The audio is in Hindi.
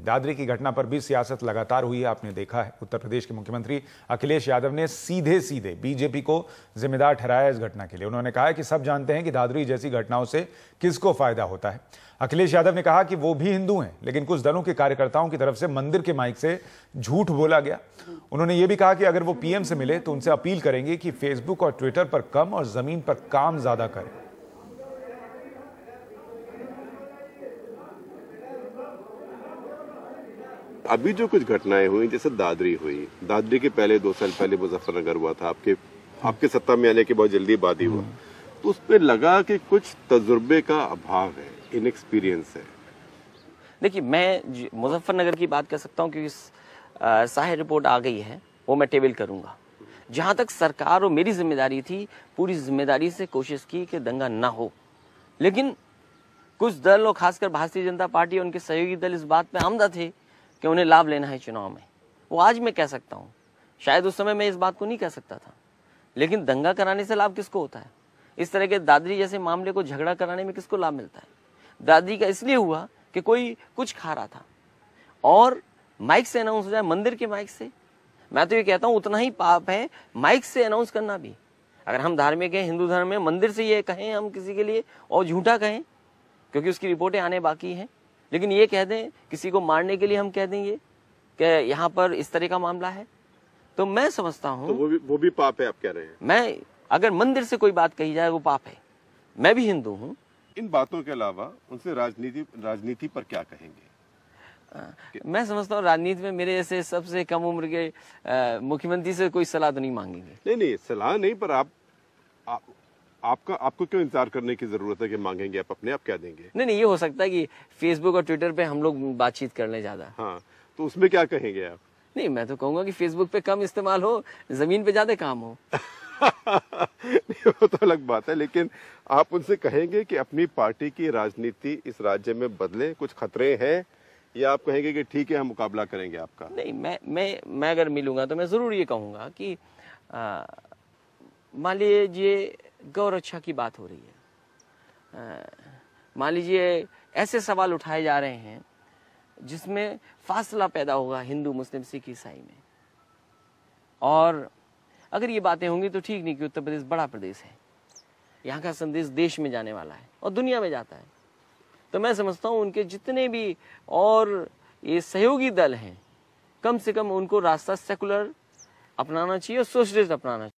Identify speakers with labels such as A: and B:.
A: दादरी की घटना पर भी सियासत लगातार हुई है, आपने देखा है। उत्तर प्रदेश के मुख्यमंत्री अखिलेश यादव ने सीधे सीधे बीजेपी को जिम्मेदार ठहराया इस घटना के लिए। उन्होंने कहा है कि सब जानते हैं कि दादरी जैसी घटनाओं से किसको फायदा होता है। अखिलेश यादव ने कहा कि वो भी हिंदू हैं, लेकिन कुछ दलों के कार्यकर्ताओं की तरफ से मंदिर के माइक से झूठ बोला गया। उन्होंने ये भी कहा कि अगर वो पीएम से मिले तो उनसे अपील करेंगे कि फेसबुक और ट्विटर पर कम और जमीन पर काम ज्यादा करें।
B: अभी जो कुछ घटनाएं हुई, जैसे दादरी हुई, दादरी के पहले 2 साल पहले मुजफ्फरनगर हुआ था, आपके सत्ता में आने के बहुत जल्दी बाद ही हुआ, तो उस पर लगा कि कुछ तजुर्बे का अभाव है, इनएक्सपीरियंस है।
C: देखिए, मैं मुजफ्फरनगर की बात कर सकता हूँ क्योंकि साहे रिपोर्ट आ गई है, वो मैं टेबल करूंगा। जहां तक सरकार और मेरी जिम्मेदारी थी, पूरी जिम्मेदारी से कोशिश की कि दंगा ना हो, लेकिन कुछ दल और खासकर भारतीय जनता पार्टी और उनके सहयोगी दल इस बात पे आमदा थे कि उन्हें लाभ लेना है चुनाव में। वो आज मैं कह सकता हूँ, शायद उस समय मैं इस बात को नहीं कह सकता था, लेकिन दंगा कराने से लाभ किसको होता है? इस तरह के दादरी जैसे मामले को झगड़ा कराने में किसको लाभ मिलता है? दादरी का इसलिए हुआ कि कोई कुछ खा रहा था और माइक से अनाउंस हो जाए, मंदिर के माइक से। मैं तो ये कहता हूँ उतना ही पाप है माइक से अनाउंस करना भी। अगर हम धार्मिक हैं, हिंदू धर्म में, मंदिर से ये कहें हम किसी के लिए और झूठा कहें, क्योंकि उसकी रिपोर्टें आने बाकी हैं, लेकिन ये कह दें किसी को मारने के लिए हम कह देंगे कि यहाँ पर इस तरह का मामला है, तो मैं समझता हूँ
B: तो वो भी पाप है, आप कह रहे हैं?
C: मैं अगर मंदिर से कोई बात कही जाए वो पाप है। मैं भी हिंदू हूँ।
B: इन बातों के अलावा उनसे राजनीति पर क्या कहेंगे?
C: मैं समझता हूँ राजनीति में मेरे जैसे सबसे कम उम्र के मुख्यमंत्री से कोई सलाह तो नहीं मांगेंगे।
B: नहीं, सलाह नहीं, पर आपको क्यों इंतजार करने की जरूरत है कि मांगेंगे? आप अपने आप क्या देंगे?
C: नहीं, ये हो सकता है कि फेसबुक और ट्विटर पे हम लोग बातचीत कर लें ज्यादा।
B: हाँ, तो उसमें क्या कहेंगे आप?
C: नहीं, मैं तो कहूंगा कि फेसबुक पे कम इस्तेमाल हो, जमीन पे ज्यादा काम हो।
B: वो तो अलग बात है, लेकिन आप उनसे कहेंगे कि अपनी पार्टी की राजनीति इस राज्य में बदले, कुछ खतरे हैं, या आप कहेंगे कि ठीक है हम मुकाबला करेंगे आपका?
C: नहीं, मैं अगर मिलूंगा तो मैं जरूर ये कहूंगा कि मान लीजिए गौ रक्षा की बात हो रही है, मान लीजिए ऐसे सवाल उठाए जा रहे हैं जिसमें फासला पैदा होगा हिंदू मुस्लिम सिख ईसाई में, और अगर ये बातें होंगी तो ठीक नहीं कि उत्तर प्रदेश बड़ा प्रदेश है, यहाँ का संदेश देश में जाने वाला है और दुनिया में जाता है। तो मैं समझता हूँ उनके जितने भी और ये सहयोगी दल हैं, कम से कम उनको रास्ता सेकुलर अपनाना चाहिए और सोशलिस्ट अपनाना चाहिए।